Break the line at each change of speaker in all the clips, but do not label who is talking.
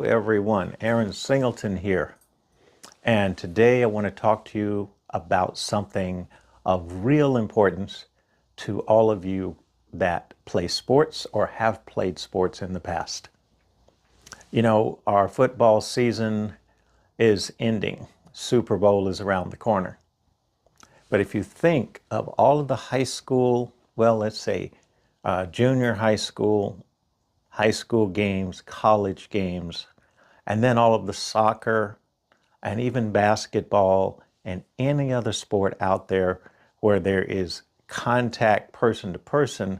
Hello everyone, Aaron Singleton here, and today I want to talk to you about something of real importance to all of you that play sports or have played sports in the past. You know, our football season is ending. Super Bowl is around the corner. But if you think of all of the high school, well, let's say junior high school games, college games, and then all of the soccer and even basketball and any other sport out there where there is contact person to person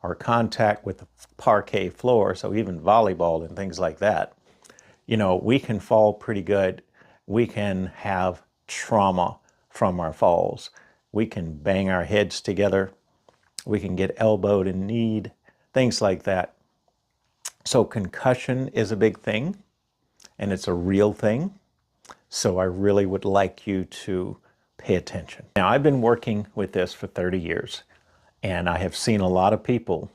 or contact with the parquet floor, so even volleyball and things like that, you know, we can fall pretty good. We can have trauma from our falls. We can bang our heads together. We can get elbowed and kneed, things like that. So concussion is a big thing, and it's a real thing. So I really would like you to pay attention. Now, I've been working with this for 30 years, and I have seen a lot of people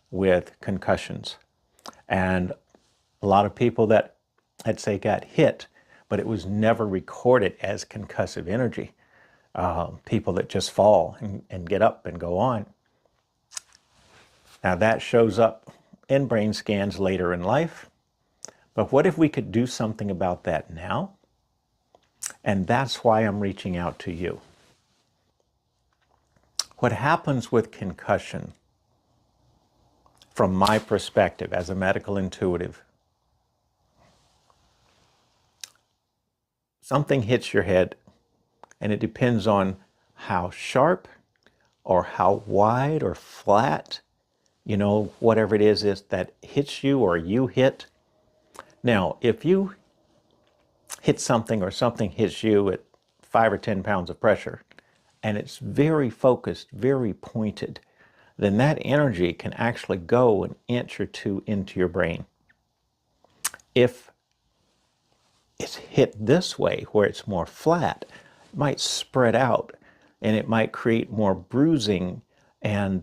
with concussions, and a lot of people that, I'd say, got hit, but it was never recorded as concussive energy. People that just fall and get up and go on. Now, that shows up in brain scans later in life. But what if we could do something about that now? And that's why I'm reaching out to you. What happens with concussion, from my perspective as a medical intuitive, something hits your head, and it depends on how sharp or how wide or flat, you know, whatever it is that hits you or you hit. Now, if you hit something or something hits you at 5 or 10 pounds of pressure, and it's very focused, very pointed, then that energy can actually go an inch or two into your brain. If it's hit this way, where it's more flat, it might spread out, and it might create more bruising, and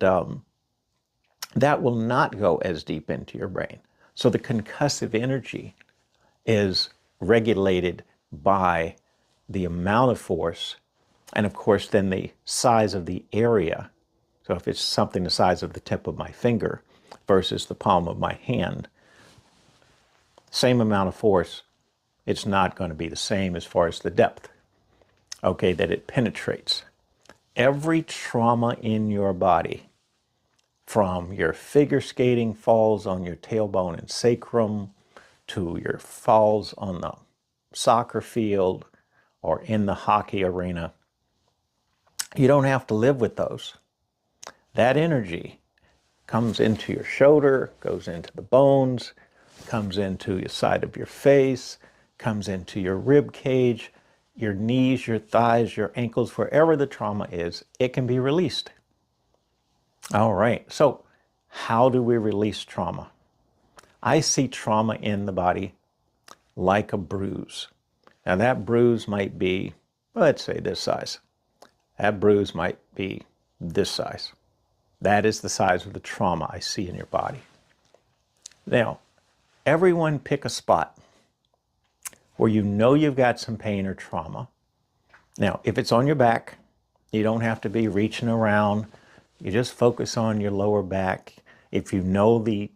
that will not go as deep into your brain. So the concussive energy is regulated by the amount of force, and of course then the size of the area. So if it's something the size of the tip of my finger versus the palm of my hand, same amount of force, it's not going to be the same as far as the depth, okay, that it penetrates. Every trauma in your body, from your figure skating falls on your tailbone and sacrum, to your falls on the soccer field or in the hockey arena, you don't have to live with those. That energy comes into your shoulder, goes into the bones, comes into the side of your face, comes into your rib cage, your knees, your thighs, your ankles, wherever the trauma is, it can be released. All right, so how do we release trauma? I see trauma in the body like a bruise. Now that bruise might be, let's say, this size. That bruise might be this size. That is the size of the trauma I see in your body. Now, everyone pick a spot where you know you've got some pain or trauma. Now, if it's on your back, you don't have to be reaching around. You just focus on your lower back. If you know the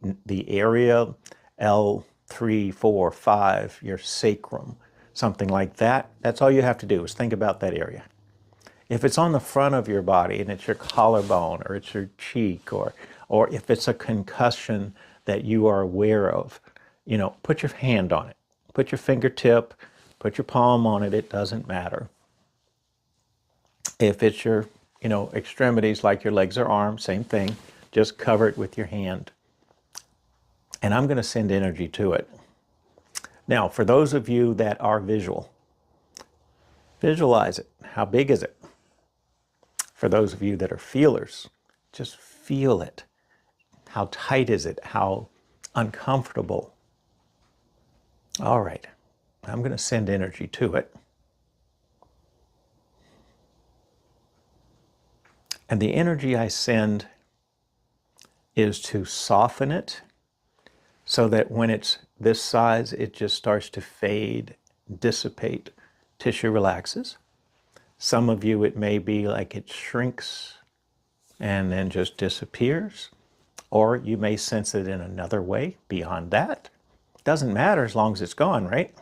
area, L3, 4, 5, your sacrum, something like that, that's all you have to do is think about that area. If it's on the front of your body and it's your collarbone or it's your cheek, or if it's a concussion that you are aware of, you know, put your hand on it. Put your fingertip, put your palm on it, it doesn't matter. If it's your, you know, extremities like your legs or arms, same thing, just cover it with your hand. And I'm going to send energy to it. Now, for those of you that are visual, visualize it. How big is it? For those of you that are feelers, just feel it. How tight is it? How uncomfortable? All right, I'm going to send energy to it. And the energy I send is to soften it, so that when it's this size, it just starts to fade, dissipate, tissue relaxes. Some of you, it may be like it shrinks and then just disappears, or you may sense it in another way beyond that. Doesn't matter as long as it's gone, right?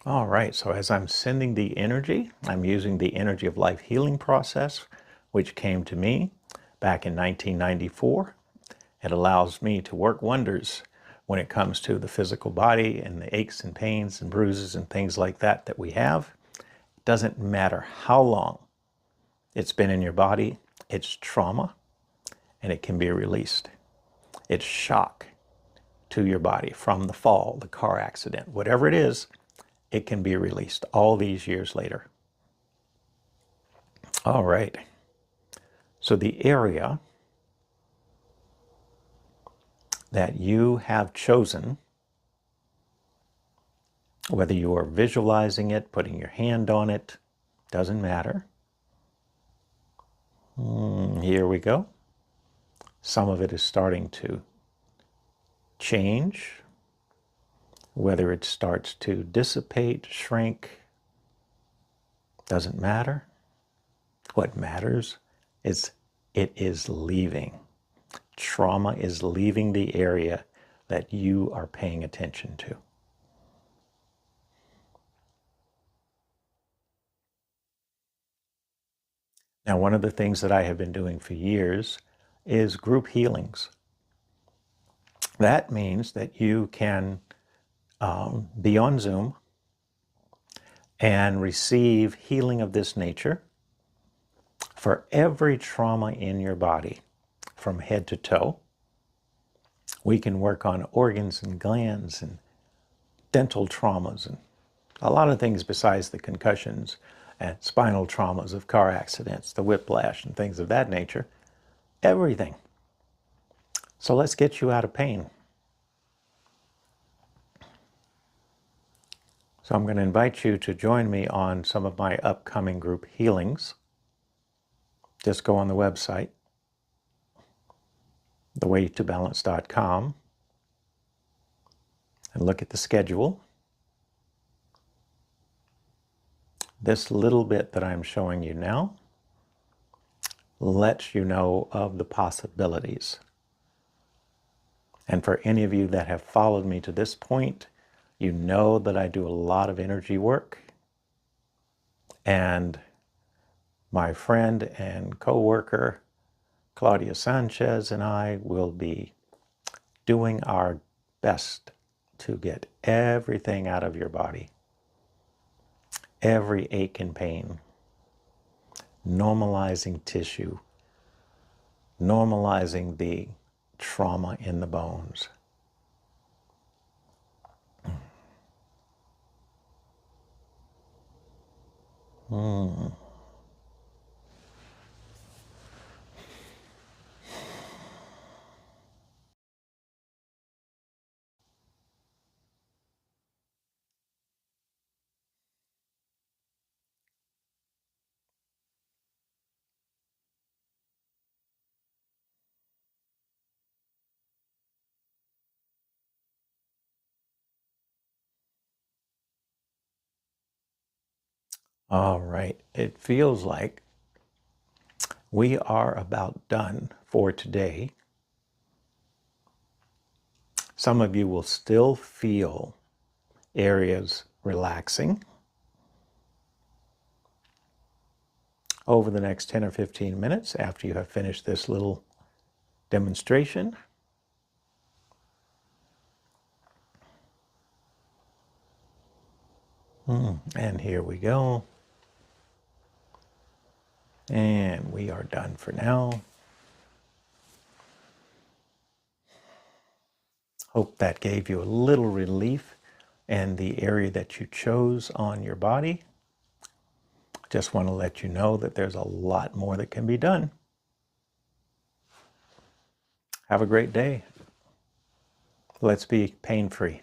All right, so as I'm sending the energy, I'm using the energy of life healing process, which came to me back in 1994. It allows me to work wonders when it comes to the physical body and the aches and pains and bruises and things like that that we have. It doesn't matter how long it's been in your body, it's trauma, and it can be released. It's shock to your body from the fall, the car accident, whatever it is, it can be released all these years later. All right. So the area that you have chosen, whether you are visualizing it, putting your hand on it, doesn't matter. Here we go. Some of it is starting to change, whether it starts to dissipate, shrink, doesn't matter. What matters is it is leaving. Trauma is leaving the area that you are paying attention to. Now, one of the things that I have been doing for years is group healings. That means that you can be on Zoom and receive healing of this nature for every trauma in your body from head to toe. We can work on organs and glands and dental traumas and a lot of things besides the concussions and spinal traumas of car accidents, the whiplash and things of that nature. Everything. So let's get you out of pain. So I'm going to invite you to join me on some of my upcoming group healings. Just go on the website, thewaytobalance.com, and look at the schedule. This little bit that I'm showing you now lets you know of the possibilities. And for any of you that have followed me to this point, you know that I do a lot of energy work. And my friend and co-worker, Claudia Sanchez, and I will be doing our best to get everything out of your body. Every ache and pain. Normalizing tissue. Normalizing the trauma in the bones. All right, it feels like we are about done for today. Some of you will still feel areas relaxing over the next 10 or 15 minutes after you have finished this little demonstration. And here we go. And we are done for now. Hope that gave you a little relief in the area that you chose on your body. Just want to let you know that there's a lot more that can be done. Have a great day. Let's be pain-free.